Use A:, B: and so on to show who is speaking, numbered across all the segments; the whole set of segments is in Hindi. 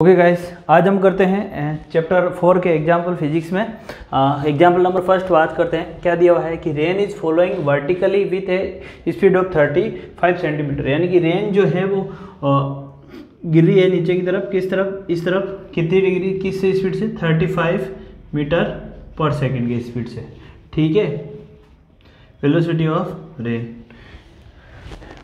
A: ओके गाइस, आज हम करते हैं चैप्टर 4 के एग्जाम्पल फिजिक्स में। एग्जाम्पल नंबर फर्स्ट बात करते हैं। क्या दिया हुआ है कि rain is following vertically with a speed of 35 centimetre, यानी कि रेन जो है वो गिर रही है नीचे की तरफ। किस तरफ? इस तरफ। कितनी डिग्री, किस स्पीड से? 35 मीटर पर सेकेंड की स्पीड से। ठीक है, velocity of rain.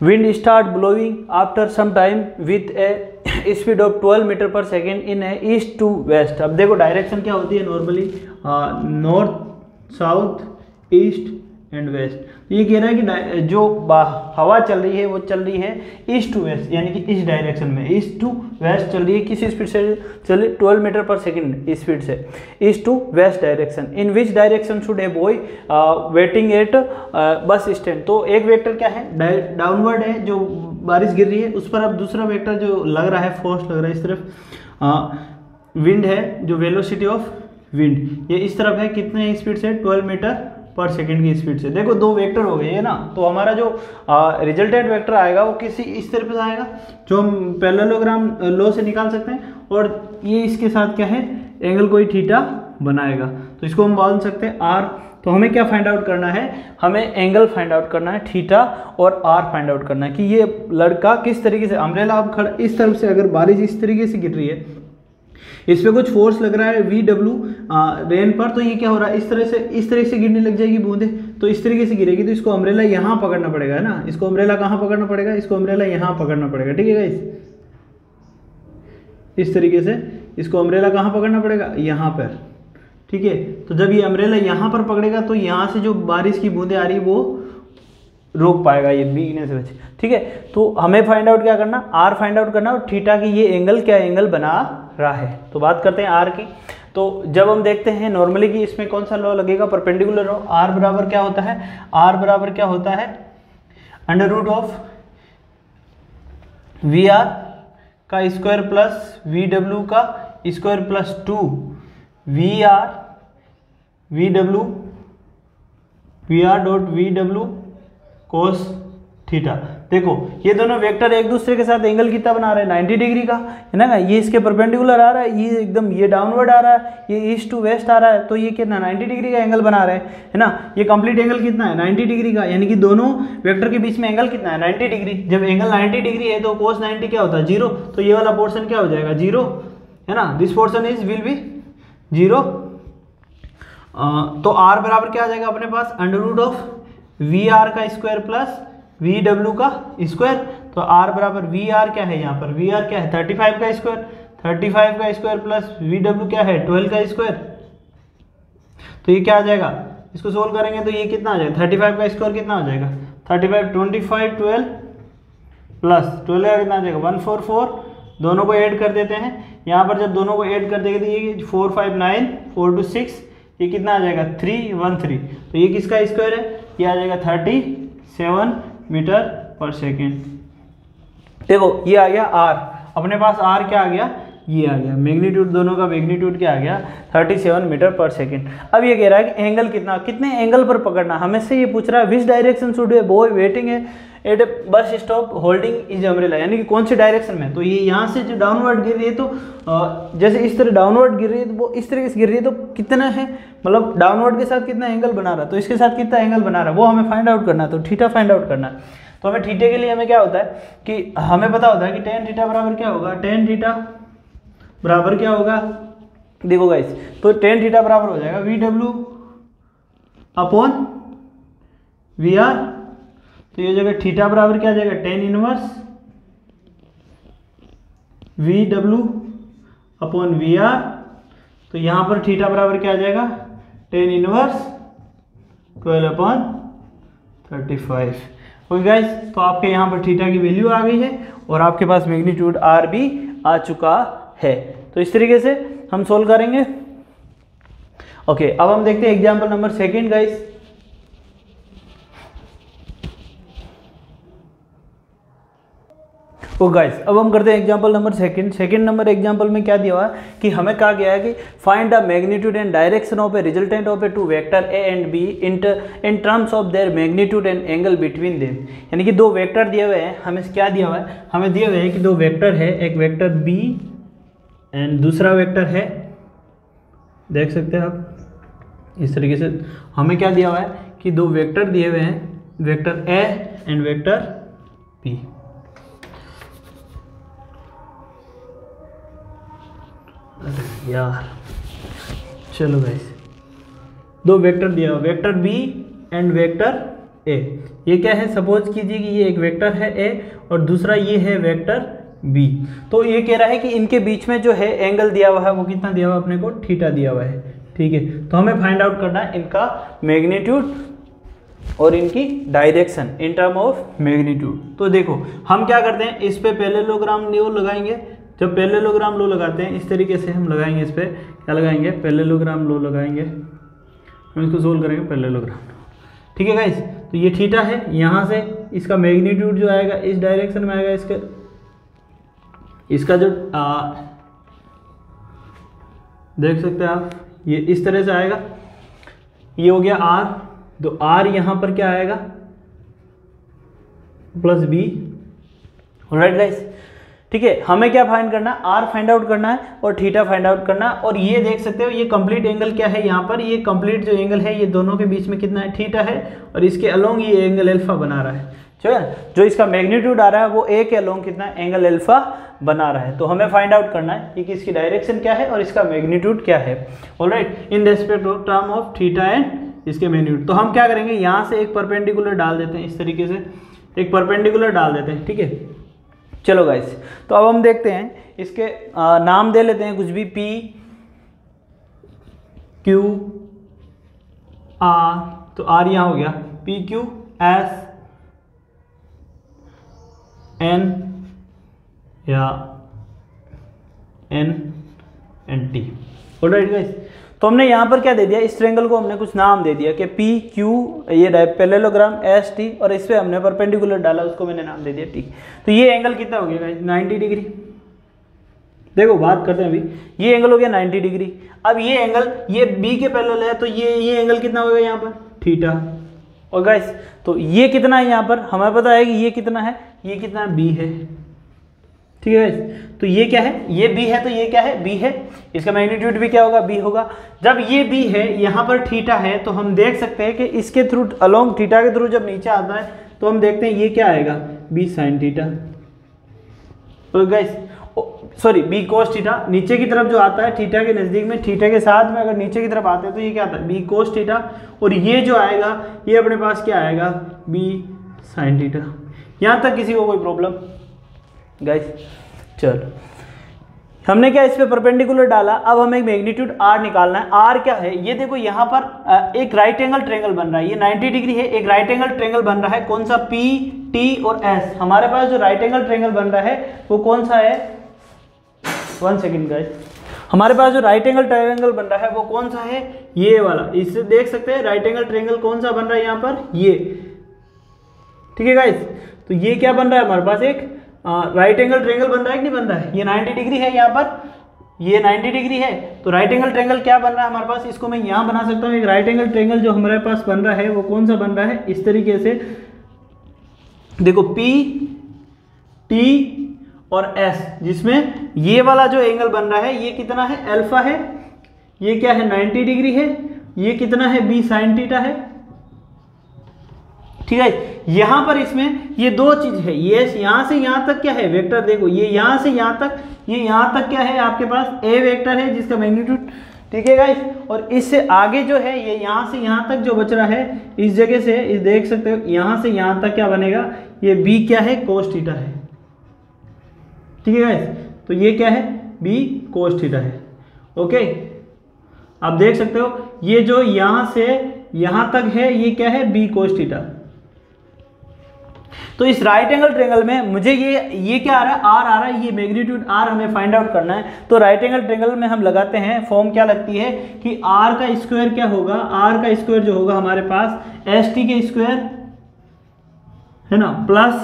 A: Wind start blowing after some time with a speed of 12 metre per second in a east to west. अब देखो डायरेक्शन क्या होती है normally, north, south, east and west. ये कह रहा है कि जो हवा चल रही है वो चल रही है ईस्ट टू वेस्ट, यानी कि इस डायरेक्शन में ईस्ट टू वेस्ट चल रही है। किस स्पीड से चल रही? 12 मीटर पर सेकेंड स्पीड से east to west direction. In which direction should a boy waiting at bus stand. तो एक वेक्टर क्या है? डाउनवर्ड है, जो बारिश गिर रही है उस पर। अब दूसरा वेक्टर जो लग रहा है, फोर्स लग रहा है इस तरफ। विंड है, जो वेलोसिटी ऑफ विंड ये इस तरफ है, कितने स्पीड से? 12 मीटर पर सेकेंड की स्पीड से। देखो दो वेक्टर हो गए है ना, तो हमारा जो रिजल्टेंट वेक्टर आएगा वो किसी इस तरफ से आएगा, जो हम पैरेललोग्राम लॉ से निकाल सकते हैं। और ये इसके साथ क्या है? एंगल कोई थीटा बनाएगा, तो इसको हम बोल सकते हैं आर। तो हमें क्या फाइंड आउट करना है? हमें एंगल फाइंड आउट करना है, थीटा और आर फाइंड आउट करना है कि ये लड़का किस तरीके से, अम्ब्रेला अब खड़ा इस तरफ से, अगर बारिश इस तरीके से गिर रही है, इस पे कुछ फोर्स लग रहा है VW रेन पर, तो ये क्या हो रहा है? इस तरह से गिरने लग जाएगी बूंदे, तो इस तरीके से गिरेगी। तो इसको अम्ब्रेला यहाँ पकड़ना पड़ेगा, है ना। इसको अम्ब्रेला कहाँ पकड़ना पड़ेगा? इसको अम्ब्रेला यहाँ पकड़ना पड़ेगा। ठीक है गाइस, इस तरीके से इसको अम्ब्रेला कहाँ पकड़ना पड़ेगा? यहाँ पर। ठीक है, तो जब ये अम्ब्रेला यहाँ पर पकड़ेगा तो यहाँ से जो बारिश की बूंदे आ रही है वो रोक पाएगा, ये भीगने से बचे। ठीक है, तो हमें फाइंड आउट क्या करना? आर फाइंड आउट करना, और थीटा की ये एंगल क्या एंगल बना रहा है। तो बात करते हैं आर की। तो जब हम देखते हैं नॉर्मली कि इसमें कौन सा लॉ लगेगा? Perpendicular law. आर बराबर क्या होता है? आर बराबर क्या होता है? Under root of V R का स्क्वायर प्लस VW का square plus 2 V R dot VW cos theta. देखो ये दोनों वेक्टर एक दूसरे के साथ एंगल कितना बना रहे हैं? 90 डिग्री का, है ना। ये इसके परपेंडिकुलर आ रहा है, ये एकदम ये डाउनवर्ड आ रहा है, ये ईस्ट टू वेस्ट आ रहा है, तो ये कितना 90 डिग्री का एंगल बना रहे हैं, है ना। ये कंप्लीट एंगल कितना है? 90 डिग्री का, यानी कि दोनों वेक्टर के बीच में एंगल कितना है? 90 डिग्री। जब एंगल 90 डिग्री है तो कोस 90 क्या होता है? 0। तो ये वाला पोर्सन क्या हो जाएगा? 0, है ना। This portion will be 0। तो आर बराबर क्या आ जाएगा अपने पास? अंडर रूट ऑफ VR का स्क्वायर प्लस VW का स्क्वायर। तो R बराबर VR क्या है? यहाँ पर VR क्या है? 35 का स्क्वायर। 35 का स्क्वायर प्लस VW क्या है? 12 का स्क्वायर। तो ये क्या आ जाएगा? इसको सोल्व करेंगे तो ये कितना आ जाएगा? 35 का स्क्वायर कितना हो जाएगा? 35, 25, 12 प्लस 12 का कितना आ जाएगा? 144। दोनों को ऐड कर देते हैं। यहाँ पर जब दोनों को ऐड कर देंगे तो ये 4, 5, 9, 4, 2, 6, ये कितना आ जाएगा? 313। तो ये किसका स्क्वायर है? ये आ जाएगा 37 मीटर पर सेकेंड। देखो ये आ गया आर, अपने पास आर क्या आ गया? ये आ गया मैग्नीट्यूड, दोनों का मैग्नीट्यूड क्या आ गया? 37 मीटर पर सेकेंड। अब ये कह रहा है कि एंगल कितना, कितने एंगल पर पकड़ना, हमें से ये पूछ रहा है विच direction should a boy waiting है eight A bus stop holding is umbrella, यानी कि कौन से डायरेक्शन में। तो ये यहाँ से जो डाउनवर्ड गिर रही है, तो जैसे इस तरह डाउनवर्ड गिर रही है, तो वो इस तरीके से गिर रही है, तो कितना है, मतलब डाउनवर्ड के साथ कितना एंगल बना रहा है, तो इसके साथ कितना एंगल बना रहा है वो हमें फाइंड आउट करना है। तो थीटा फाइंड आउट करना है। तो हमें थीटे के लिए हमें क्या होता है कि हमें पता होता है कि tan थीटा बराबर क्या होगा? tan थीटा बराबर क्या होगा? देखो गाइस, तो tan थीटा बराबर हो जाएगा VW अपॉन VR। तो ये जगह थीटा बराबर क्या आ जाएगा? tan inverse VW upon VR। तो यहाँ पर थीटा बराबर क्या आ जाएगा? tan inverse 12 upon 35। Okay guys, तो आपके यहाँ पर थीटा की वैल्यू आ गई है और आपके पास मैग्नीट्यूड आर भी आ चुका है। तो इस तरीके से हम सोल्व करेंगे। ओके, अब हम देखते हैं एग्जांपल नंबर सेकंड गाइस। ओ गाइस, अब हम करते हैं example number second number example में क्या दिया हुआ है कि हमें कहा गया है कि find the magnitude and direction of a resultant of a two vector A and B in terms of their magnitude and angle between them. यानी कि दो वेक्टर दिए हुए हैं, हमें क्या दिया हुआ है? हमें दिए हुए हैं कि दो वेक्टर है, एक वेक्टर बी एंड दूसरा वेक्टर है, देख सकते हैं आप इस तरीके से। हमें क्या दिया हुआ है कि दो वेक्टर दिए हुए हैं, vector A and vector B. अरे यार, चलो गाइस, दो वेक्टर दिया हुआ, vector B and vector A. ये क्या है, सपोज कीजिए कि ये एक वेक्टर है ए और दूसरा ये है वेक्टर बी। तो ये कह रहा है कि इनके बीच में जो है एंगल दिया हुआ है वो कितना दिया हुआ है अपने को, थीटा दिया हुआ है। ठीक है, तो हमें फाइंड आउट करना है इनका मैग्नीट्यूड और इनकी direction in term of magnitude. तो देखो हम क्या करते हैं, इस पे पैरेललोग्राम लो लगाएंगे। जब पैरेललोग्राम लो लगाते हैं इस तरीके से हम लगाएंगे, इस पे क्या लगाएंगे, पैरेललोग्राम लो लगाएंगे। हम इसको सोल्व करेंगे पैरेललोग्राम। ठीक है गाइस, तो ये थीटा है, यहाँ से इसका मैग्नीट्यूड जो आएगा इस डायरेक्शन में आएगा, इसका जो देख सकते हैं आप, ये इस तरह से आएगा। ये हो गया आर, तो आर यहाँ पर क्या आएगा, प्लस बी। ऑलराइट गाइस, ठीक है, हमें क्या फाइंड करना है, आर फाइंड आउट करना है और थीटा फाइंड आउट करना है। और ये देख सकते हो ये कंप्लीट एंगल क्या है, यहाँ पर ये कंप्लीट जो एंगल है ये दोनों के बीच में कितना है, थीटा है, और इसके अलोंग ये एंगल अल्फा बना रहा है। जो इसका मैग्नीट्यूड आ रहा है वो ए के अलोंग कितना एंगल अल्फा बना रहा है। तो हमें फाइंड आउट करना है कि इसकी डायरेक्शन क्या है और इसका मैग्नीट्यूड क्या है। Alright, in respect of term of theta and इसके मैग्नीट्यूड। तो हम क्या करेंगे, यहाँ से एक परपेंडिकुलर डाल देते हैं, इस तरीके से एक परपेंडिकुलर डाल देते हैं। ठीक है, चलो गाइस, तो अब हम देखते हैं इसके नाम दे लेते हैं कुछ भी, पी क्यू आर। तो आर यहाँ हो गया, पी क्यू एस एन या N and T. Alright guys, तो हमने यहाँ पर क्या दे दिया, इस ट्रायंगल को हमने कुछ नाम दे दिया कि पी क्यू, ये पैरेललोग्राम एस टी, और इस पे हमने परपेंडिकुलर डाला, उसको मैंने नाम दे दिया टी। तो ये एंगल कितना हो गया गाइस, 90 डिग्री। देखो बात करते हैं अभी, ये एंगल हो गया 90 डिग्री। अब ये एंगल ये बी के पैरेलल है, तो ये एंगल कितना होगा यहाँ पर, थीटा। और गाइस तो ये कितना है यहाँ पर, हमें पता है कि ये कितना है, ये कितना है, बी है। ठीक है गाइस, तो ये क्या है, ये बी है, तो ये क्या है, बी है। इसका मैग्नीट्यूड भी क्या होगा, बी होगा। जब ये बी है, यहाँ पर थीटा है, तो हम देख सकते हैं कि इसके थ्रू अलोंग थीटा के थ्रू जब नीचे आता है तो हम देखते हैं ये क्या आएगा, बी साइन थीटा। तो guys sorry, B cos theta. नीचे की तरफ जो आता है थीटा के नज़दीक में, थीटा के साथ में अगर नीचे की तरफ आते हैं तो ये क्या आता है, बी कोस थीटा। और ये जो आएगा ये अपने पास क्या आएगा, बी साइन थीटा। यहाँ तक किसी को कोई प्रॉब्लम गाइस? चलो, हमने क्या इस पे परपेंडिकुलर डाला। अब हमें मैग्नीट्यूड आर निकालना है। आर क्या है, ये देखो यहाँ पर एक राइट एंगल ट्रायंगल बन रहा है, ये 90 डिग्री है, एक राइट एंगल ट्रायंगल बन रहा है। कौन सा, पी टी और एस। हमारे पास जो राइट एंगल ट्रायंगल बन रहा है वो कौन सा है, 1 सेकेंड गाइस, हमारे पास जो राइट एंगल ट्रायंगल बन रहा है वो कौन सा है, ये वाला। इससे देख सकते हैं राइट एंगल ट्रायंगल कौन सा बन रहा है यहाँ पर, ये। ठीक है गाइस, तो ये क्या बन रहा है हमारे पास, एक राइट एंगल ट्रायंगल बन रहा है कि नहीं बन रहा है। ये 90 डिग्री है, यहाँ पर ये 90 डिग्री है, तो राइट एंगल ट्रायंगल क्या बन रहा है हमारे पास, इसको मैं यहाँ बना सकता हूँ। एक राइट एंगल ट्रायंगल जो हमारे पास बन रहा है वो कौन सा बन रहा है, इस तरीके से देखो, पी टी और एस, जिसमें ये वाला जो एंगल बन रहा है ये कितना है, अल्फा है। ये क्या है, 90 डिग्री है। ये कितना है, बी साइन थीटा है। ठीक है, यहां पर इसमें ये दो चीज है, ये यहां से यहां तक क्या है, वेक्टर। देखो ये यहां से यहां तक, ये यहां तक क्या है आपके पास, ए वेक्टर है जिसका मैग्नीट्यूड। ठीक है गाइस, और इससे आगे जो है ये यहां से यहां तक जो बच रहा है, इस जगह से इस देख सकते हो यहां से यहां तक क्या बनेगा, ये बी क्या है, कोस थीटा है। ठीक है गाइस, तो ये क्या है, बी कोस थीटा है। ओके, आप देख सकते हो ये जो यहां से यहां तक है ये क्या है, बी कोस थीटा। तो इस राइट एंगल ट्रायंगल में मुझे ये क्या आ रहा है, आर आ रहा है, ये मैग्नीट्यूड आर हमें फाइंड आउट करना है। तो राइट एंगल ट्रायंगल में हम लगाते हैं, फॉर्म क्या लगती है कि आर का स्क्वायर क्या होगा, आर का स्क्वायर जो होगा हमारे पास एस टी के स्क्वायर है ना, प्लस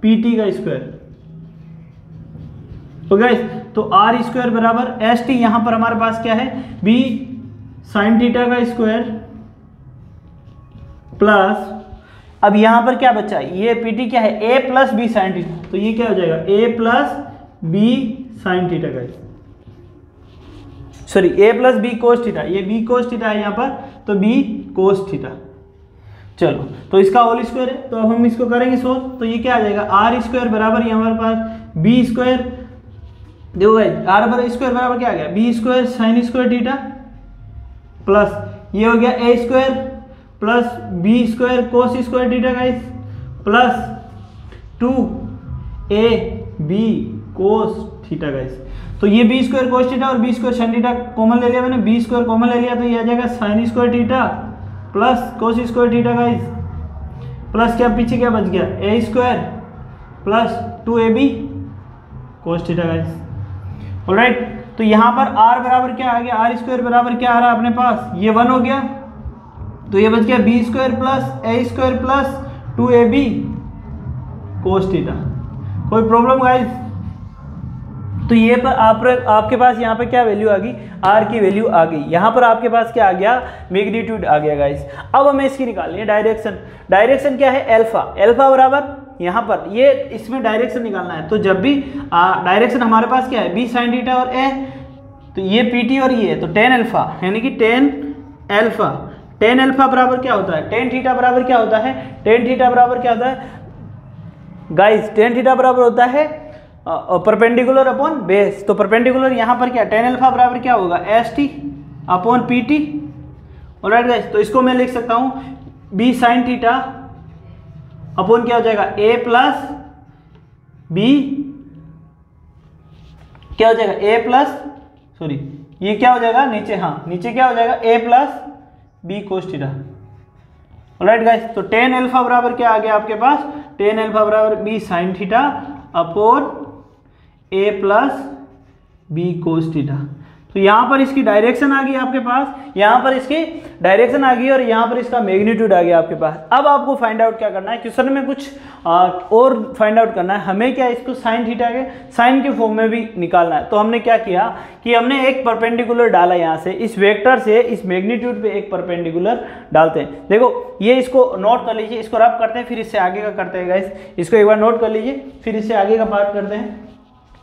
A: पी टी का स्क्वायर। तो गाइस, तो आर स्क्वायर बराबर एस टी, यहां पर हमारे पास क्या है, बी साइन थीटा का स्क्वायर प्लस, अब यहां पर क्या बचा, ये पीटी क्या है, a plus b sine theta. तो ये क्या हो जाएगा, a plus b sine theta guys. Sorry a plus b cos theta, ये बी कोस थीटा है यहाँ पर, तो बी कोस थीटा। चलो तो इसका होल स्क्वायर है, तो अब हम इसको करेंगे सोल्व, तो ये क्या आ जाएगा आर स्क्वायर बराबर ये हमारे पास बी स्क्वायर, देखो गाइस आर बराबर स्क्वायर बराबर क्या आ गया b square sine square theta plus ये हो गया a square plus b square cos square theta guys plus 2 a b cos theta guys. तो ये बी स्क्वायर कोस थीटा और b square sine theta common ले लिया मैंने, बी स्क्वायर कॉमन ले लिया तो ये आ जाएगा sine square theta plus cos square theta guys plus क्या पीछे क्या बच गया a square plus 2ab cos theta guys. Alright, तो यहाँ पर r बराबर क्या आ गया, आर स्क्वायर बराबर क्या आ रहा है अपने पास, ये 1 हो गया, तो ये बच गया b square plus a square plus 2ab cos theta. कोई प्रॉब्लम गाइस? तो ये पर आपके पास यहाँ पे क्या वैल्यू आ गई, r की वैल्यू आ गई, यहाँ पर आपके पास क्या आ गया मैग्नीट्यूड आ गया गाइस। अब हमें इसकी निकालनी है डायरेक्शन। डायरेक्शन क्या है अल्फा, अल्फा बराबर यहाँ पर ये इसमें डायरेक्शन निकालना है, तो जब भी डायरेक्शन हमारे पास क्या है बी साइन थीटा और ए, तो ये पी टी और ये, तो टेन अल्फा यानी कि टेन अल्फा, टेन अल्फा बराबर क्या होता है टेन थीटा बराबर क्या होता है, टेन थीटा बराबर क्या होता है गाइस, टेन थीटा बराबर होता है परपेंडिकुलर अपॉन बेस। तो परपेंडिकुलर यहाँ पर क्या टेन अल्फा बराबर क्या होगा S T upon P T. Alright guys, तो इसको मैं लिख सकता हूँ बी साइन थीटा अपॉन क्या हो जाएगा ए प्लस बी, क्या हो जाएगा ए प्लस सॉरी ये क्या हो जाएगा नीचे, हाँ नीचे क्या हो जाएगा a plus b cos theta. Alright guys, तो टेन अल्फा बराबर क्या आ गया आपके पास, टेन अल्फा बराबर b sine theta upon a plus b cos theta. तो यहाँ पर इसकी डायरेक्शन आ गई आपके पास, यहाँ पर इसकी डायरेक्शन आ गई और यहाँ पर इसका मैग्नीट्यूड आ गया आपके पास। अब आपको फाइंड आउट क्या करना है, क्वेश्चन में कुछ और फाइंड आउट करना है हमें, क्या इसको साइन थीटा के साइन के फॉर्म में भी निकालना है। तो हमने क्या किया कि हमने एक परपेंडिकुलर डाला, यहाँ से इस वेक्टर से इस मैग्नीट्यूड पे एक परपेंडिकुलर डालते हैं। देखो ये इसको नोट कर लीजिए, इसको रब करते हैं फिर इससे आगे का करते हैं गाइस, इसको एक बार नोट कर लीजिए फिर इससे आगे का पार्ट करते हैं।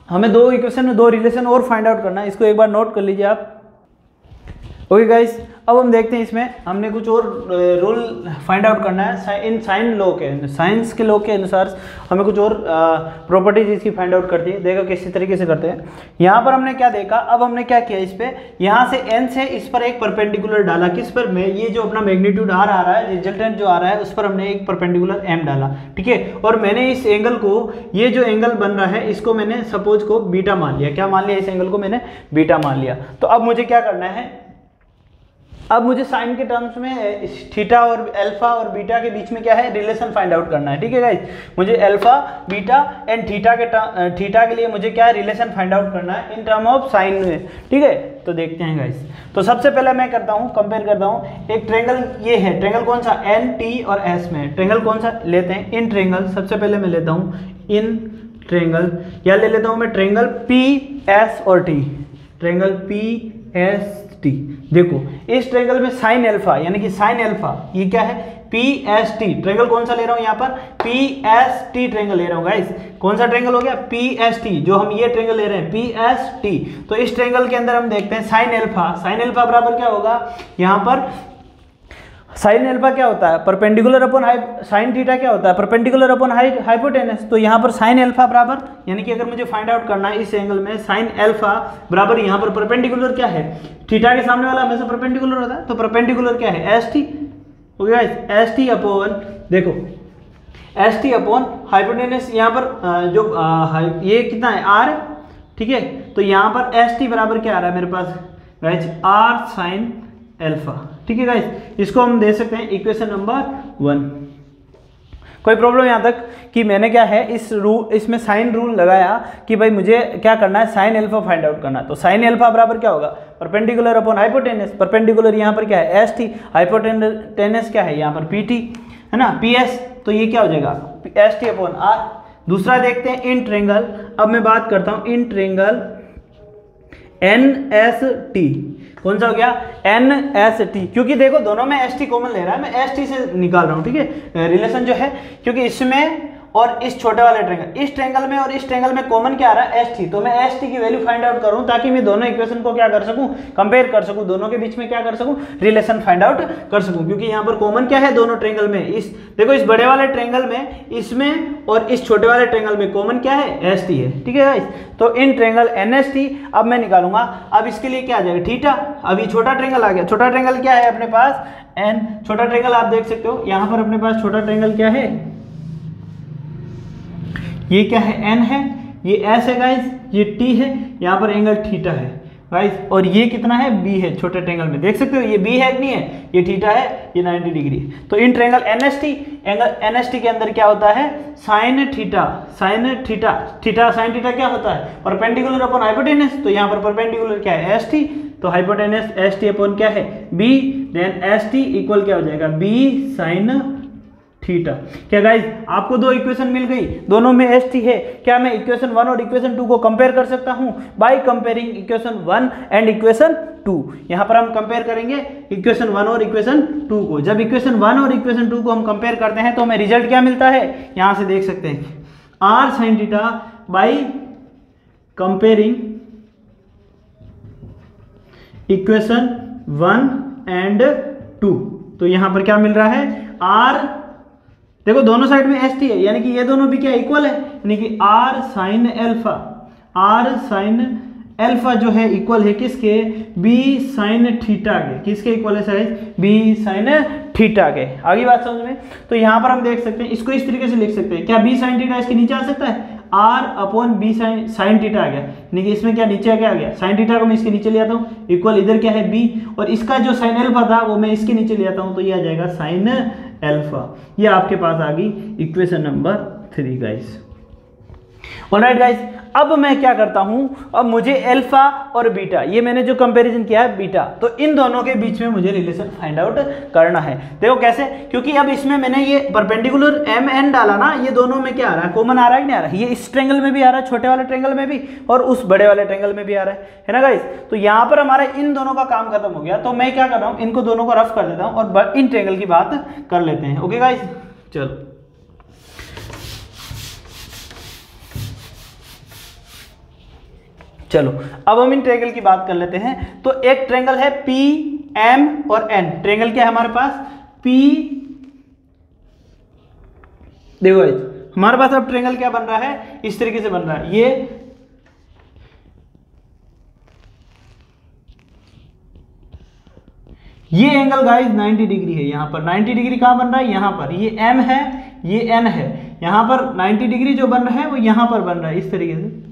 A: हमें दो इक्वेशन में दो रिलेशन और फाइंड आउट करना है, इसको एक बार नोट कर लीजिए आप। ओके गाइस, अब हम देखते हैं इसमें हमने कुछ और रूल फाइंड आउट करना है इन साइन लॉ के, साइंस के लॉ के अनुसार हमें कुछ और प्रॉपर्टीज इसकी फाइंड आउट करती है। देखो किसी तरीके से करते हैं। यहाँ पर हमने क्या देखा, अब हमने क्या किया इस पे, यहाँ से n से इस पर एक परपेंडिकुलर डाला, किस पर में ये जो अपना मैग्नीट्यूड आ रहा है रिजल्टेंट जो आ रहा है उस पर हमने एक परपेंडिकुलर m डाला, ठीक है। और मैंने इस एंगल को, ये जो एंगल बन रहा है इसको मैंने सपोज को बीटा मान लिया, क्या मान लिया, इस एंगल को मैंने बीटा मान लिया। तो अब मुझे क्या करना है, अब मुझे साइन के टर्म्स में थीटा और अल्फा और बीटा के बीच में क्या है रिलेशन फाइंड आउट करना है, ठीक है गाइस। मुझे अल्फा बीटा एंड थीटा के लिए मुझे क्या है रिलेशन फाइंड आउट करना है इन टर्म ऑफ साइन में, ठीक है। तो देखते हैं गाइस, तो सबसे पहले मैं करता हूँ कंपेयर करता हूँ, एक ट्रेंगल ये है, ट्रेंगल कौन सा एन टी और एस में, ट्रेंगल कौन सा लेते हैं इन ट्रेंगल। सबसे पहले मैं लेता हूँ इन ट्रेंगल, या ले लेता हूँ मैं ट्रेंगल पी एस और T, triangle P S T. देखो इस ट्रेंगल में साइन अल्फा यानी कि साइन अल्फा ये क्या है पी एस टी, ट्रेंगल कौन सा ले रहा हूँ यहाँ पर पी एस टी ट्रेंगल ले रहा हूँ गाइस। कौन सा ट्रेंगल हो गया पी एस टी, जो हम ये ट्रेंगल ले रहे हैं पी एस टी। तो इस ट्रेंगल के अंदर हम देखते हैं साइन अल्फा, साइन अल्फा बराबर क्या होगा, यहाँ पर साइन अल्फा क्या होता है परपेंडिकुलर अपॉन साइन थीटा क्या होता है परपेंडिकुलर अपॉन हाइपोटेनस। तो यहाँ पर साइन अल्फा बराबर, यानी कि अगर मुझे फाइंड आउट करना है इस एंगल में साइन अल्फा बराबर यहाँ पर परपेंडिकुलर क्या है, थीटा के सामने वाला हमेशा परपेंडिकुलर होता है, तो परपेंडिकुलर क्या है S T, okay guys, S T upon, देखो एस टी अपॉन हाइपोटेनस, यहाँ पर जो ये कितना है आर, ठीक है। तो यहाँ पर एस टी बराबर क्या आ रहा है मेरे पास गाइस आर साइन अल्फा, ठीक है गाइस। इसको हम दे सकते हैं इक्वेशन नंबर 1। कोई प्रॉब्लम यहाँ तक कि मैंने क्या है इसमें साइन रूल लगाया कि भाई मुझे क्या करना है साइन अल्फा फाइंड आउट करना है। तो साइन अल्फा बराबर क्या होगा परपेंडिकुलर अपॉन हाइपोटेनस, परपेंडिकुलर यहाँ पर क्या है एस टी, हाइपोटेनस क्या है यहाँ पर पी टी है ना पी एस, तो ये क्या हो जाएगा एस टी अपॉन आर। दूसरा देखते हैं इन ट्रेंगल, अब मैं बात करता हूँ in triangle N S T, कौन सा हो गया एन एस टी, क्योंकि देखो दोनों में एस टी कॉमन ले रहा है, मैं एस टी से निकाल रहा हूँ, ठीक है रिलेशन जो है, क्योंकि इसमें और इस छोटे वाले ट्रेंगल, इस ट्रेंगल में और इस ट्रेंगल में कॉमन क्या आ रहा है, एस टी। तो मैं एस टी की वैल्यू फाइंड आउट करूं ताकि मैं दोनों इक्वेशन को क्या कर सकूं, कंपेयर कर सकूं, दोनों के बीच में क्या कर सकूं, रिलेशन फाइंड आउट कर सकूं। क्योंकि यहाँ पर कॉमन क्या है दोनों ट्रेंगल में, इस देखो इस बड़े वाले ट्रेंगल में, इसमें और इस छोटे वाले ट्रेंगल में कॉमन क्या है, एस टी है। ठीक है गाइस, तो in triangle N S T अब मैं निकालूंगा। अब इसके लिए क्या आ जाएगा, थीटा। अब ये छोटा ट्रेंगल आ गया, छोटा ट्रेंगल क्या है अपने पास, एन। छोटा ट्रेंगल आप देख सकते हो यहाँ पर अपने पास छोटा ट्रेंगल क्या है, ये क्या है, एन है, ये एस है गाइस, ये टी है, यहाँ पर एंगल थीटा है गाइस, और ये कितना है, बी है छोटे ट्रेंगल में, देख सकते हो ये बी है कि नहीं है, ये थीटा है, ये 90 डिग्री है। तो in triangle NST, angle NST के अंदर क्या होता है, sine theta, sine theta, theta sine theta क्या होता है, परपेंडिकुलर अपॉन हाइपोटेनस। तो यहाँ पर परपेंडिकुलर क्या है, एस टी, तो हाइपोटेनस एस टी अपॉन क्या है, B, then S T equal क्या हो जाएगा, बी साइन थीटा। क्या गाइस आपको दो इक्वेशन मिल गई, दोनों में एस टी है। क्या मैं इक्वेशन 1 और इक्वेशन 2 को कंपेयर कर सकता हूं bye comparing equation 1 and equation 2। यहां पर हम कंपेयर करेंगे इक्वेशन 1 और इक्वेशन 2 को। जब इक्वेशन 1 और इक्वेशन 2 को हम कंपेयर करते हैं तो हमें रिजल्ट क्या मिलता है, यहां से देख सकते हैं, R sine theta by comparing equation 1 and 2। तो यहां पर क्या मिल रहा है, आर, देखो दोनों साइड में एस टी है, यानी कि ये दोनों भी क्या इक्वल है, यानी कि R sine alpha, R sine alpha जो है इक्वल है किसके, बी साइन थीटा के। किसके इक्वल है साइज, बी साइन थीटा के। आगे बात समझ में। तो यहाँ पर हम देख सकते हैं, इसको इस तरीके से लिख सकते हैं, क्या बी साइन थीटा इसके नीचे आ सकता है, r upon b sine theta आ गया, यानी कि इसमें क्या नीचे क्या आ गया, साइन थीटा को मैं इसके नीचे ले आता हूँ, इक्वल इधर क्या है बी, और इसका जो साइन एल्फा था वो मैं इसके नीचे ले आता हूँ, तो ये आ जाएगा साइन एल्फा। ये आपके पास आ गई equation number 3 guys. Alright guys, अब मैं क्या करता हूं, अब मुझे अल्फा और बीटा, ये मैंने जो कंपैरिजन किया है बीटा, तो इन दोनों के बीच में मुझे रिलेशन फाइंड आउट करना है। देखो कैसे, क्योंकि अब इसमें मैंने ये परपेंडिकुलर एम एन डाला ना, ये दोनों में क्या आ रहा है, कॉमन आ रहा है कि नहीं आ रहा है, ये इस ट्रेंगल में भी आ रहा है, छोटे वाले ट्रेंगल में भी, और उस बड़े वाले ट्रेंगल में भी आ रहा है ना गाइस। तो यहाँ पर हमारा इन दोनों का काम खत्म हो गया, तो मैं क्या कर रहा हूँ, इनको दोनों को रफ कर देता हूँ और इन ट्रेंगल की बात कर लेते हैं। ओके गाइस, चलो चलो अब हम इन ट्रेंगल की बात कर लेते हैं। तो एक ट्रेंगल है पी एम और एन, ट्रेंगल क्या है हमारे पास, पी, देखो हमारे पास अब ट्रेंगल क्या बन रहा है, इस तरीके से बन रहा है, ये एंगल गाइस 90 डिग्री है, यहां पर 90 डिग्री कहां बन रहा है, यहां पर, ये एम है, ये एन है, यहां पर 90 डिग्री जो बन रहा है वो यहां पर बन रहा है इस तरीके से।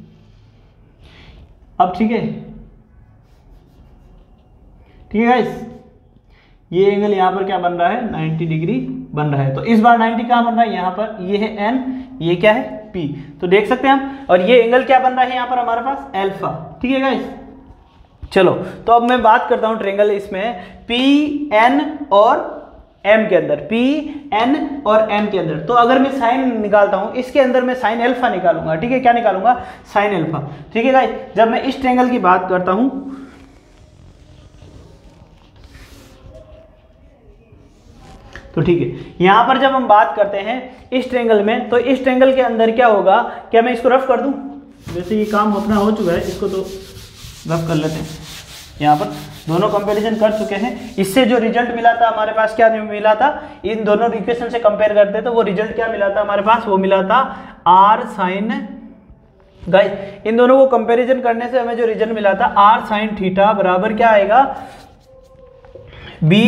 A: अब ठीक है गाइस, ये एंगल यहां पर क्या बन रहा है, 90 डिग्री बन रहा है। तो इस बार 90 कहां बन रहा है, यहां पर, ये है एन, ये क्या है पी, तो देख सकते हैं हम, और ये एंगल क्या बन रहा है यहां पर हमारे पास, अल्फा। ठीक है गाइस, चलो तो अब मैं बात करता हूं ट्रेंगल इसमें पी एन और एम के अंदर, पी एन और एम के अंदर। तो अगर मैं साइन निकालता हूं, इसके अंदर मैं साइन एल्फा निकालूंगा। ठीक है, क्या निकालूंगा, साइन एल्फा। ठीक है गाइस, जब मैं इस ट्रेंगल की बात करता हूं, तो ठीक है, यहां पर जब हम बात करते हैं इस ट्रेंगल में, तो इस ट्रेंगल के अंदर क्या होगा, क्या मैं इसको रफ कर दूं, वैसे ये काम अपना हो चुका है, इसको तो रफ कर लेते हैं। यहाँ पर दोनों कंपैरिजन कर चुके हैं, इससे जो रिजल्ट मिला था हमारे पास, क्या मिला था, इन दोनों इक्वेशन से कंपेयर करते तो वो रिजल्ट क्या मिला था हमारे पास, वो मिला था आर साइन, गाइस इन दोनों को कंपैरिजन करने से हमें जो रिजल्ट मिला था आर साइन थीटा बराबर क्या आएगा, B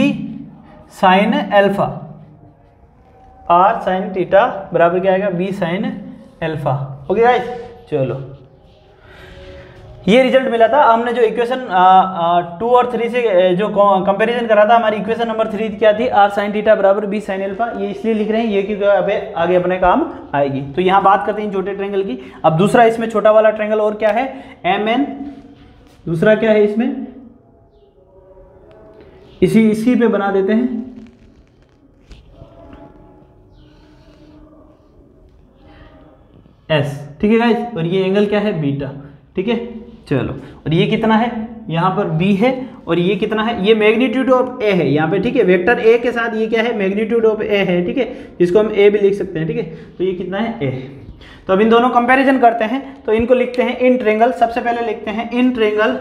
A: sine alpha, R sine theta बराबर क्या आएगा, B sine alpha. Okay guys, चलो ये रिजल्ट मिला था। हमने जो इक्वेशन 2 और 3 से जो कंपैरिजन करा था, हमारी इक्वेशन नंबर 3 क्या थी, आर साइन थीटा बराबर बी साइन एल्फा। ये इसलिए लिख रहे हैं ये क्योंकि आगे अपने काम आएगी। तो यहाँ बात करते हैं छोटे ट्रेंगल की। अब दूसरा इसमें छोटा वाला ट्रेंगल और क्या है, एम एन, दूसरा क्या है इसमें, इसी पे बना देते हैं, एस। ठीक है गाइस, और ये एंगल क्या है, बीटा। ठीक है, चलो, और ये कितना है, यहाँ पर b है और ये कितना है, ये मैग्नीट्यूड ऑफ a है यहाँ पे, ठीक है। वेक्टर a के साथ ये क्या है, मैग्नीट्यूड ऑफ a है, ठीक है, जिसको हम a भी लिख सकते हैं, ठीक है। तो ये कितना है, a। तो अब इन दोनों कंपैरिजन करते हैं, तो इनको लिखते हैं इन ट्रेंगल। सबसे पहले लिखते हैं इन ट्रेंगल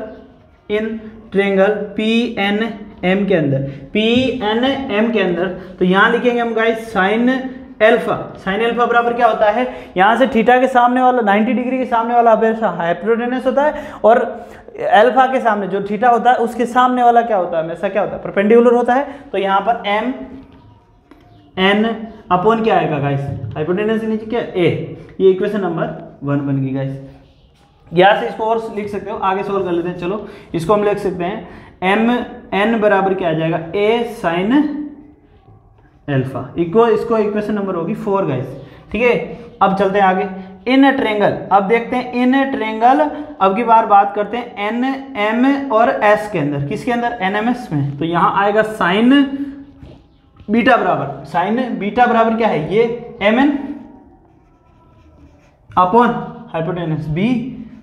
A: PNM के अंदर, PNM के अंदर। तो यहाँ लिखेंगे हम guys sine alpha. Sine alpha बराबर क्या होता है, यहाँ से थीटा के सामने वाला 90 डिग्री के सामने वाला हमेशा हाइपोटेनस होता है, और एल्फा के सामने जो थीटा होता है उसके सामने वाला क्या होता है, हमेशा क्या होता है, परपेंडिकुलर होता है। तो यहाँ पर m n अपॉन क्या आएगा गाइस, हाइपोटेनस के नीचे क्या a। ये इक्वेशन नंबर 1 बन गई गाइस। यहाँ से इसको और लिख सकते हो, आगे सोल्व कर लेते हैं। चलो इसको हम लिख सकते हैं m n बराबर क्या आ जाएगा, a साइन एल्फा। इसको इक्वेशन नंबर होगी 4 गाइस, ठीक है। अब चलते हैं आगे, इन ट्रेंगल। अब देखते हैं इन ट्रेंगल, अब की बार बात करते हैं एन एम और एस के अंदर। किसके अंदर, एन एम एस में। तो यहाँ आएगा साइन बीटा बराबर, साइन बीटा बराबर क्या है, ये M N upon hypotenuse B.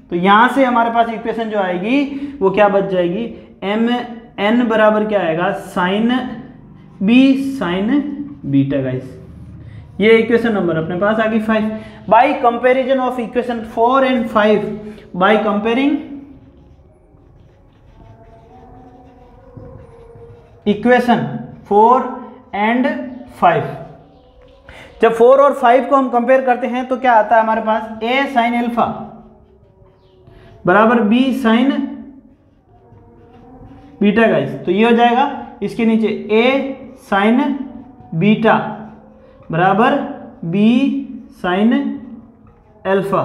A: तो यहाँ से हमारे पास इक्वेशन जो आएगी वो क्या बच जाएगी, एम एन बराबर क्या आएगा, sine B sine beta guys. ये इक्वेशन नंबर अपने पास आ गई 5। By comparison of equation 4 and 5, by comparing equation 4 and 5, जब 4 और 5 को हम कंपेयर करते हैं तो क्या आता है हमारे पास, a साइन एल्फा बराबर b साइन बीटा गाइस। तो ये हो जाएगा, इसके नीचे a साइन बीटा बराबर b साइन एल्फा।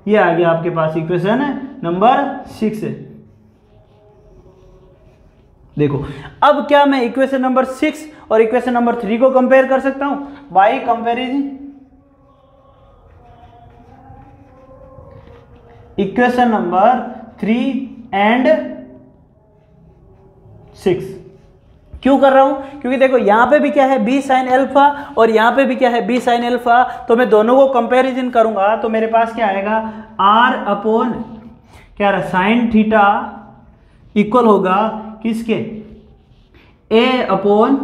A: ये आ गया आपके पास इक्वेशन नंबर 6 है। देखो अब क्या मैं इक्वेशन नंबर 6 और इक्वेशन नंबर 3 को कंपेयर कर सकता हूं, by comparison equation number 3 and 6। क्यों कर रहा हूं, क्योंकि देखो यहां पे भी क्या है b साइन एल्फा और यहां पे भी क्या है b साइन एल्फा। तो मैं दोनों को कंपैरिजन करूंगा तो मेरे पास क्या आएगा, r अपॉन क्या रहा, साइन थीटा इक्वल होगा किसके, a अपॉन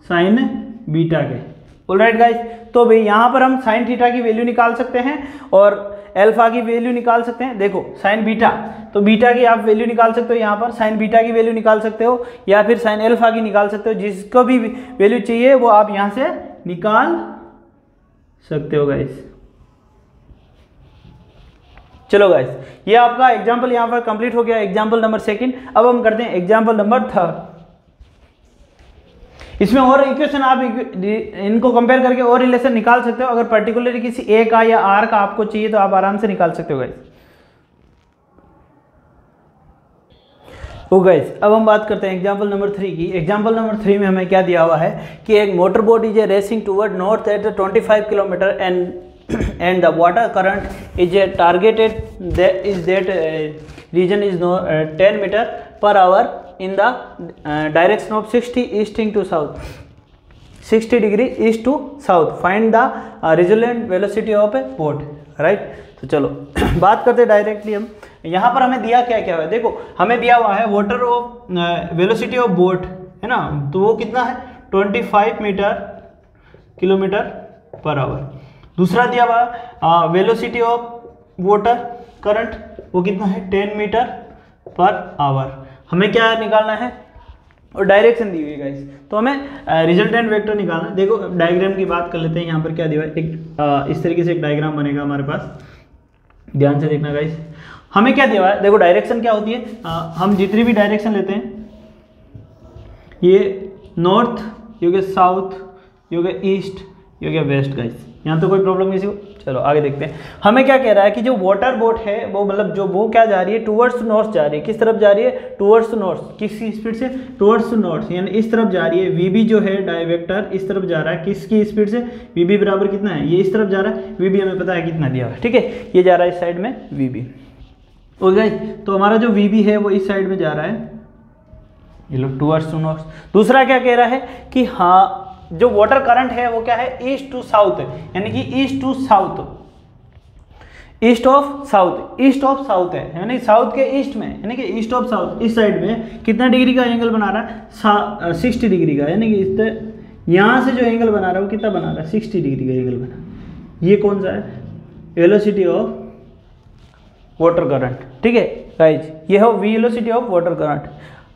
A: साइन बीटा के। ऑलराइट गाइस, तो भाई यहाँ पर हम साइन थीटा की वैल्यू निकाल सकते हैं और एल्फा की वैल्यू निकाल सकते हैं। देखो साइन बीटा, तो बीटा की आप वैल्यू निकाल सकते हो, यहाँ पर साइन बीटा की वैल्यू निकाल सकते हो या फिर साइन एल्फा की निकाल सकते हो। जिसको भी वैल्यू चाहिए वो आप यहाँ से निकाल सकते हो गाइस। चलो गाइस, ये आपका एग्जाम्पल यहाँ पर कंप्लीट हो गया, एग्जाम्पल नंबर 2। अब हम करते हैं एग्जाम्पल नंबर 3। इसमें और इक्वेशन आप इनको कंपेयर करके और रिलेशन निकाल सकते हो। अगर पर्टिकुलरली किसी ए का या आर का आपको चाहिए तो आप आराम से निकाल सकते हो गाइस। ओ गाइस, अब हम बात करते हैं एग्जांपल नंबर 3 की। एग्जांपल नंबर 3 में हमें क्या दिया हुआ है कि एक motor boat is a racing toward north at 25 kilometre and the water current is targeted that is that region is 10 meter per hour in the direction of 60 easting to south, 60 degree east to south. Find the resultant velocity of a boat, right? तो चलो बात करते हैं डायरेक्टली हम। यहाँ पर हमें दिया क्या क्या है, देखो हमें दिया हुआ है water of velocity of boat, है ना। तो वो कितना है 25 किलोमीटर पर आवर। दूसरा दिया हुआ वेलोसिटी ऑफ वाटर करंट, वो कितना है 10 मीटर पर आवर। हमें क्या निकालना है, और डायरेक्शन दी हुई है गाइस, तो हमें रिजल्टेंट वेक्टर निकालना है। देखो डायग्राम की बात कर लेते हैं। यहाँ पर क्या दिया है, एक इस तरीके से एक डायग्राम बनेगा हमारे पास, ध्यान से देखना गाइस। हमें क्या दिया हुआ है, देखो डायरेक्शन क्या होती है, हम जितनी भी डायरेक्शन लेते हैं, ये नॉर्थ, ये गया साउथ, ये गया ईस्ट, ये गया वेस्ट गाइस। यहाँ तो कोई प्रॉब्लम किसी को। चलो आगे देखते हैं। हमें क्या कह रहा है कि जो वाटर बोट है वो मतलब जो वो क्या जा रही है, टूवर्ड्स नॉर्थ जा रही है। किस तरफ जा रही है, टूवर्ड्स नॉर्थ। किसकी स्पीड से, टूवर्ड्स नॉर्थ, यानी इस तरफ जा रही है। वीबी जो है डायवेक्टर इस तरफ जा रहा है, किसकी स्पीड से, वीबी बराबर कितना है, ये इस तरफ जा रहा है। वीबी हमें पता है कितना दिया हुआ है, ठीक है, ये जा रहा है इस साइड में वीबी। ओके, तो हमारा जो वीबी है वो इस साइड में जा रहा है, ये लोग टूवर्ड्स नॉर्थ। दूसरा क्या कह रहा है कि हाँ जो वाटर करंट है वो क्या है, ईस्ट टू साउथ, यानी कि east to south, east of south, east of south है, यानी साउथ के ईस्ट में, यानी कि ईस्ट ऑफ साउथ इस साइड में कितना डिग्री का एंगल बना रहा है, 60 डिग्री का, यानी कि इस यहाँ से जो एंगल बना रहा है वो कितना बना रहा है, 60 डिग्री का एंगल बना। ये कौन सा है, वेलोसिटी ऑफ वाटर करंट, ठीक है गाइज, ये हो वेलोसिटी ऑफ वाटर करंट।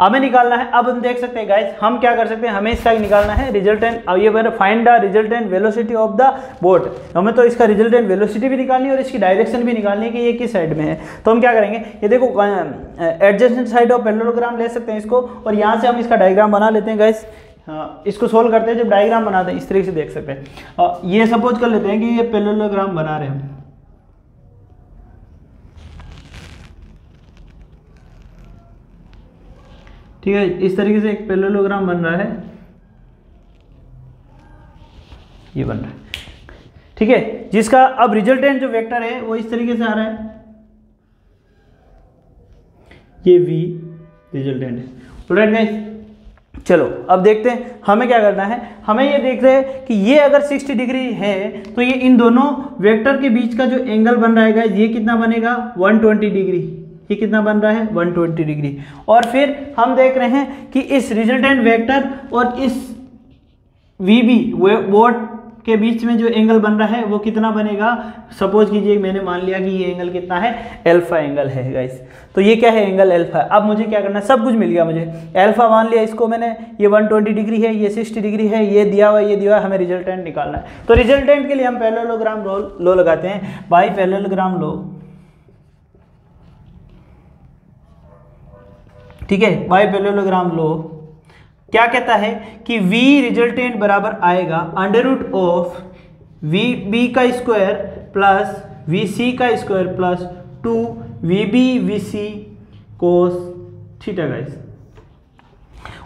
A: हमें निकालना है, अब हम देख सकते हैं गाइज, हम क्या कर सकते हैं, हमें इसका निकालना है रिजल्टेंट। अब ये मेरा find the resultant velocity of the boat, हमें तो इसका रिजल्टेंट वेलोसिटी भी निकालनी है और इसकी डायरेक्शन भी निकालनी है कि ये किस साइड में है। तो हम क्या करेंगे, ये देखो एडजेसेंट साइड ऑफ पैरेललोग्राम ले सकते हैं इसको, और यहाँ से हम इसका डायग्राम बना लेते हैं गाइज। इसको सोल्व करते हैं, जब डायग्राम बनाते हैं इस तरीके से देख सकते हैं। ये सपोज कर लेते हैं कि ये पैरेललोग्राम बना रहे हैं, ठीक है, इस तरीके से एक पैरेललोग्राम बन रहा है, ये बन रहा है, ठीक है, जिसका अब रिजल्टेंट जो वेक्टर है वो इस तरीके से आ रहा है, ये v रिजल्टेंट है। ऑलराइट गाइस, चलो अब देखते हैं हमें क्या करना है। हमें ये देख रहे हैं कि ये अगर 60 डिग्री है तो ये इन दोनों वेक्टर के बीच का जो एंगल बन रहा है गाइस, ये कितना बनेगा, 120 डिग्री। ये कितना बन रहा है, 120 डिग्री। और फिर हम देख रहे हैं कि इस रिजल्टेंट वेक्टर और इस VB बोट के बीच में जो एंगल बन रहा है वो कितना बनेगा। सपोज कीजिए मैंने मान लिया कि ये एंगल कितना है, अल्फा एंगल है गाइस। तो ये क्या है, एंगल अल्फा। अब मुझे क्या करना है, सब कुछ मिल गया मुझे, अल्फा मान लिया इसको मैंने, ये 120 डिग्री है, ये 60 डिग्री है, ये दिया हुआ, ये दिया हुआ, हमें रिजल्टेंट निकालना है। तो रिजल्टेंट के लिए हम पैरेललोग्राम लॉ लगाते हैं, बाय पैरेललोग्राम लॉ, ठीक है, बाय पैरेललोग्राम लॉ क्या कहता है कि V रिजल्टेंट बराबर आएगा अंडर रूट ऑफ VB का स्क्वायर प्लस VC का स्क्वायर प्लस 2 VB VC कोस थीटा गाइस।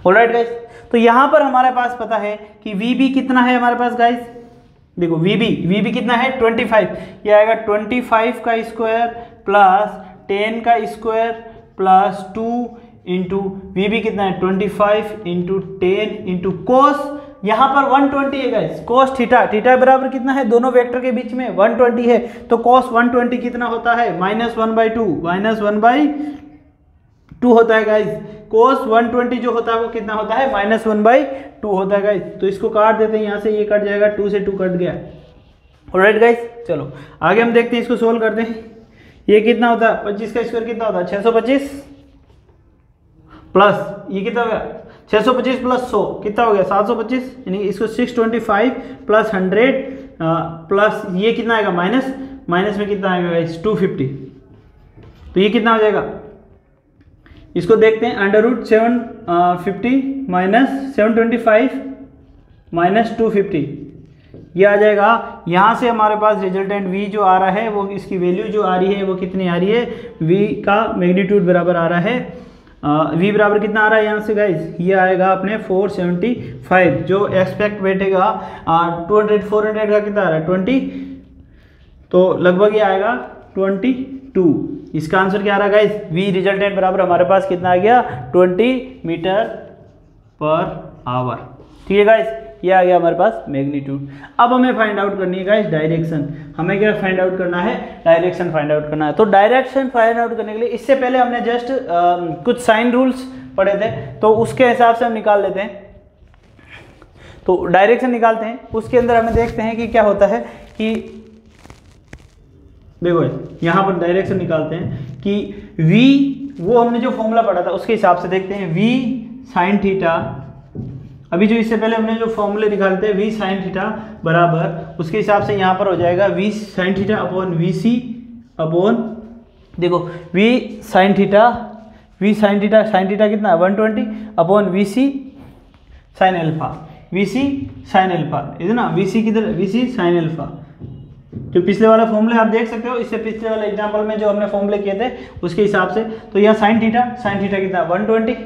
A: ऑलराइट गाइस, तो यहां पर हमारे पास पता है कि VB कितना है हमारे पास गाइस, देखो VB कितना है 25, ये आएगा 25 का स्क्वायर प्लस 10 का स्क्वायर प्लस 2 इंटू VB कितना है 25 इंटू 10 इंटू कोस, यहाँ पर 120 है गाइस, कोस थीटा, थीटा बराबर कितना है, दोनों वेक्टर के बीच में 120 है, तो कोस 120 कितना होता है, -1/2, -1/2 होता है गाइस। कोस 120 जो होता है वो कितना होता है, -1/2 होता है गाइस। तो इसको काट देते हैं, यहाँ से ये कट जाएगा, 2 से 2 कट गया। ऑलराइट गाइस, चलो आगे हम देखते हैं, इसको सोल्व करते हैं। ये कितना होता है, 25 का स्क्वायर कितना होता है, 625 प्लस ये कितना हो गया, 625 प्लस 100 कितना हो गया, 725, यानी इसको 625 प्लस 100 प्लस ये कितना आएगा, माइनस में कितना आएगा गाइस 250, तो ये कितना हो जाएगा, इसको देखते हैं, अंडर रूट 750 माइनस 725 माइनस 250, ये आ जाएगा। यहाँ से हमारे पास रिजल्टेंट V जो आ रहा है वो, इसकी वैल्यू जो आ रही है वो कितनी आ रही है, V का मैग्नीट्यूड बराबर आ रहा है, V बराबर कितना आ रहा है यहाँ से गाइज, ये आएगा अपने 475, जो एक्सपेक्ट बैठेगा 400 का कितना आ रहा है 20, तो लगभग ये आएगा 22। इसका आंसर क्या आ रहा है गाइज, V रिजल्टेंट बराबर हमारे पास कितना आ गया 20 मीटर पर आवर। ठीक है गाइज, ये आ गया हमारे पास मैग्नीट्यूड। अब हमें फाइंड आउट करनी है गाइस डायरेक्शन। हमें क्या फाइंड आउट करना है, डायरेक्शन फाइंड आउट करना है। तो डायरेक्शन फाइंड आउट करने के लिए इससे पहले हमने जस्ट कुछ साइन रूल्स पढ़े थे, तो उसके हिसाब से हम निकाल लेते हैं। तो डायरेक्शन निकालते हैं, उसके अंदर हमें देखते हैं कि क्या होता है कि देखो यहाँ पर डायरेक्शन निकालते हैं कि v, वो हमने जो फॉर्मूला पढ़ा था उसके हिसाब से देखते हैं, v साइन थीटा, अभी जो इससे पहले हमने जो फॉर्मूले निकाले थे v साइन थीटा बराबर, उसके हिसाब से यहाँ पर हो जाएगा v sign theta upon vc upon, देखो v साइन थीटा कितना है 120 upon vc sine alpha, vc sine alpha, इधर ना vc किधर, vc साइन अल्फा। जो पिछले वाला फॉर्मूले आप देख सकते हो, इससे पिछले वाले एग्जांपल में जो हमने फॉर्मूले किए थे उसके हिसाब से, तो यह साइन थीटा कितना 120।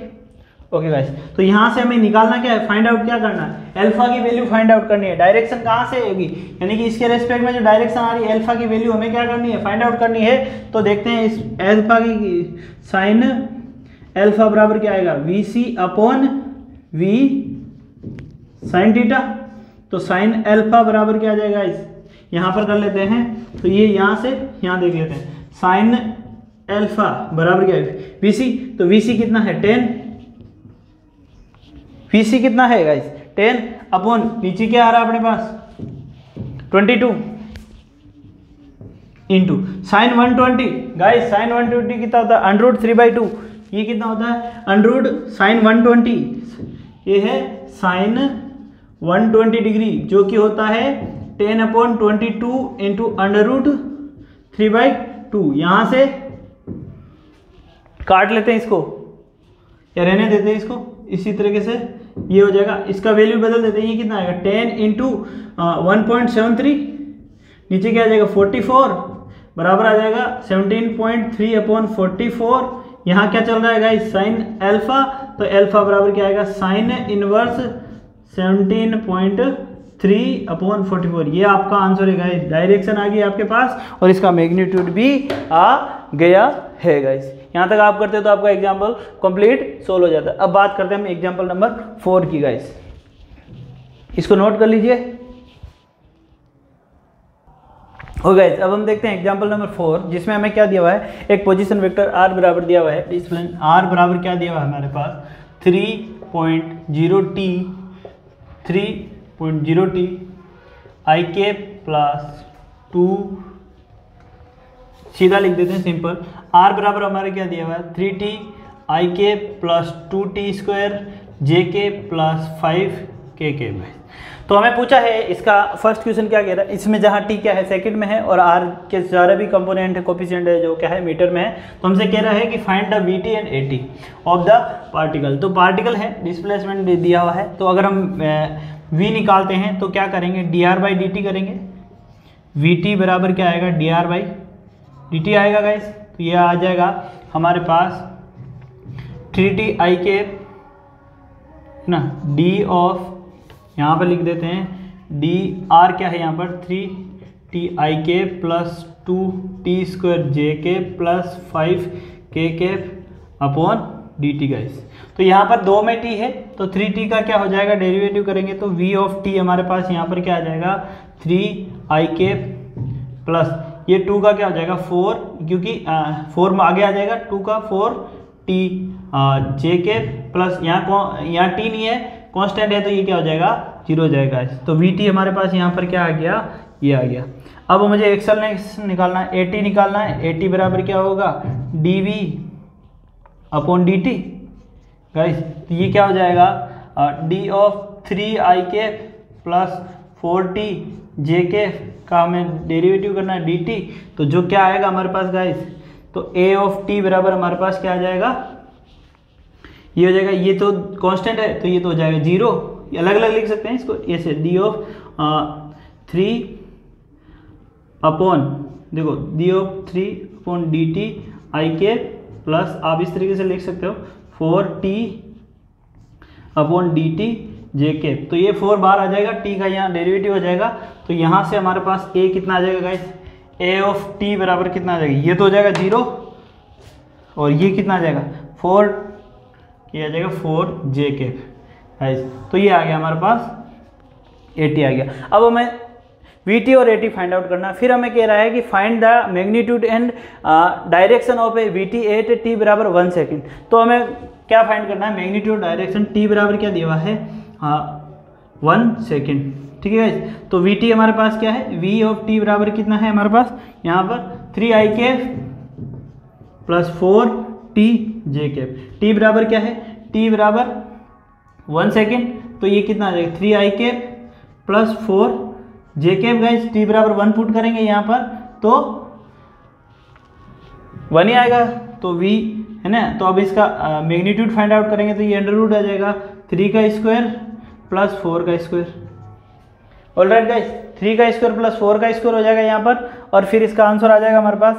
A: ओके गाइस, तो यहाँ से हमें निकालना क्या है, फाइंड आउट क्या करना है, अल्फा की वैल्यू फाइंड आउट करनी है। डायरेक्शन कहाँ से होगी, यानी कि इसके रेस्पेक्ट में जो डायरेक्शन आ रही है अल्फा की वैल्यू हमें क्या करनी है, फाइंड आउट करनी है। तो देखते हैं इस अल्फा की, साइन अल्फा बराबर क्या आएगा vc upon v sign theta. तो साइन अल्फा बराबर क्या आ जाएगा इस, यहाँ पर कर लेते हैं, तो ये यहाँ से यहाँ देख लेते हैं, साइन अल्फा बराबर क्या है VC, तो VC कितना है 10, VC कितना है गाइस 10 अपॉन नीचे क्या आ रहा है अपने पास 22 इंटू साइन 120, गाइस साइन 120 कितना होता है √3/2, ये कितना होता है अंडरूट साइन 120, ये है साइन 120 डिग्री जो कि होता है 10/22 इंटू √3/2। यहाँ से काट लेते हैं इसको या रहने देते हैं इसको, इसी तरीके से ये हो जाएगा, इसका वैल्यू बदल देते हैं, ये कितना आएगा 10 इंटू 1.73, नीचे क्या आ जाएगा 44 बराबर आ जाएगा 17.3/44। यहाँ क्या चल रहा है गाइस साइन अल्फा, तो अल्फा बराबर क्या आएगा साइन इनवर्स 17.3/44। ये आपका आंसर है गाइस, डायरेक्शन आ गई आपके पास और इसका मैग्नीट्यूड भी आ गया है गाइस। यहाँ तक आप करते हो तो आपका एग्जाम्पल कंप्लीट सोल्व हो जाता है। अब बात करते हैं हम एग्जाम्पल नंबर 4 की गाइस, इसको नोट कर लीजिए। हो गाइस अब हम देखते हैं एग्जाम्पल नंबर 4 जिसमें हमें क्या दिया हुआ है, एक पोजीशन वेक्टर r बराबर दिया हुआ है, डिस्प्लेन r बराबर क्या दिया हुआ है हमारे पास 3.0t i k प्लस 2, सीधा लिख देते हैं सिंपल, r बराबर हमारे क्या दिया हुआ है 3t i k plus 2t square j k plus 5 k में। तो हमें पूछा है इसका फर्स्ट क्वेश्चन क्या कह रहा है, इसमें जहाँ t क्या है सेकंड में है और r के सारे भी कंपोनेंट है कोफिशिएंट है जो क्या है मीटर में है, तो हमसे कह रहा है कि find the vt and at of the particle. तो पार्टिकल है डिस्प्लेसमेंट दिया हुआ है, तो अगर हम v निकालते हैं तो क्या करेंगे dr/dt करेंगे, vt बराबर क्या आएगा dr/dt आएगा गाइस, तो ये आ जाएगा हमारे पास 3t i k ना d ऑफ, यहाँ पर लिख देते हैं डी आर क्या है यहाँ पर 3t i k plus 2t square j k plus 5 k k upon dt guys. तो यहाँ पर 2 में t है तो 3t का क्या हो जाएगा डेरिवेटिव करेंगे तो v ऑफ t हमारे पास यहाँ पर क्या आ जाएगा 3i k प्लस ये 2 का क्या हो जाएगा 4, क्योंकि 4 में आगे आ जाएगा 2 का 4t j k प्लस यहाँ t नहीं है कांस्टेंट है तो ये क्या हो जाएगा 0 हो जाएगा। तो vt हमारे पास यहाँ पर क्या आ गया, ये आ गया। अब मुझे एक्सेलरेशन निकालना है, at निकालना है, at बराबर क्या होगा dv अपॉन dt गाइस, तो ये क्या हो जाएगा d of 3i k plus 4t j k का हमें डेरिवेटिव करना है dt, तो जो क्या आएगा हमारे पास गाइस, तो a ऑफ t बराबर हमारे पास क्या आ जाएगा, ये हो जाएगा, ये तो कांस्टेंट है तो ये तो हो जाएगा 0, अलग अलग लिख सकते हैं इसको ऐसे d ऑफ 3 अपॉन देखो d of 3 upon dt i k plus आप इस तरीके से लिख सकते हो 4t upon dt j k, तो ये 4 बार आ जाएगा, t का यहाँ डेरिवेटिव हो जाएगा, तो यहाँ से हमारे पास a कितना आ जाएगा गाइस, a ऑफ t बराबर कितना आ जाएगा, ये तो हो जाएगा 0 और ये कितना आ जाएगा 4, ये आ जाएगा 4 j k गाइस, तो ये आ गया हमारे पास at आ गया। अब हमें vt और at फाइंड आउट करना, फिर हमें कह रहा है कि find the magnitude and direction of A vt at t बराबर 1 सेकेंड। तो हमें क्या फाइंड करना है, मैग्नीट्यूड डायरेक्शन t बराबर क्या दिया हुआ है 1 सेकेंड, ठीक है गाइस। तो vt हमारे पास क्या है, v ऑफ t बराबर कितना है हमारे पास यहाँ पर 3i k plus 4t j k, t बराबर क्या है, t बराबर 1 सेकेंड, तो ये कितना आ जाएगा 3i k plus 4 j k guys, t बराबर 1 पुट करेंगे यहाँ पर तो 1 ही आएगा, तो v है ना। तो अब इसका मैग्नीट्यूड फाइंड आउट करेंगे तो ये अंडर रूट आ जाएगा 3 का स्क्वायर प्लस 4 का स्क्वायर। ऑलराइट गाइस, 3 का स्क्वायर प्लस 4 का स्क्वायर हो जाएगा यहाँ पर, और फिर इसका आंसर आ जाएगा हमारे पास,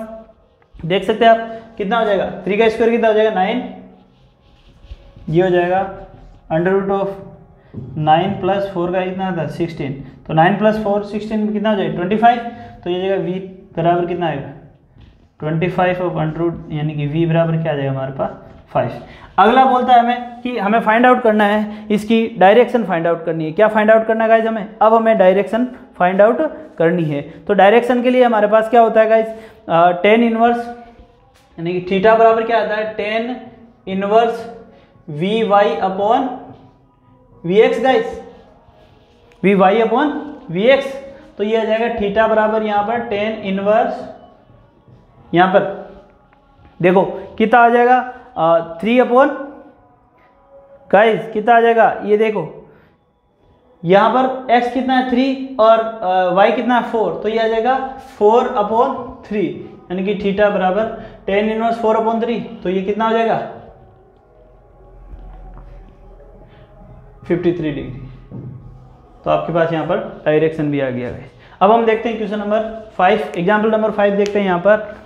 A: देख सकते हैं आप कितना हो जाएगा, 3 का स्क्वायर कितना हो जाएगा 9, ये हो जाएगा अंडर रूट ऑफ 9 प्लस 4 का कितना था 16, तो 9 प्लस 4 16 कितना हो जाएगा 25, तो ये जगह v बराबर कितना आएगा 25 ऑफ अंडर रूट, यानी कि v बराबर क्या आ जाएगा हमारे पास 5। अगला बोलता है हमें कि हमें फाइंड आउट करना है इसकी डायरेक्शन फाइंड आउट करनी है। क्या फाइंड आउट करना है गाइज हमें? अब हमें डायरेक्शन फाइंड आउट करनी है। तो डायरेक्शन के लिए हमारे पास क्या होता है गाइज, टेन इनवर्स, यानी कि थीटा बराबर क्या आता है, tan inverse V Y upon V X guys, V Y upon V X. तो ये आ जाएगा थीटा बराबर यहाँ पर टेन इनवर्स, यहाँ पर देखो कितना आ जाएगा, 3 अपॉन गाइज कितना आ जाएगा, ये देखो यहाँ पर x कितना है 3 और y कितना है 4, तो ये आ जाएगा 4 अपॉन 3, यानी कि थीटा बराबर टेन इनवर्स 4 अपॉन 3, तो ये कितना हो जाएगा 53 डिग्री। तो आपके पास यहाँ पर डायरेक्शन भी आ गया है। अब हम देखते हैं क्वेश्चन नंबर 5, एग्जाम्पल नंबर 5 देखते हैं यहाँ पर।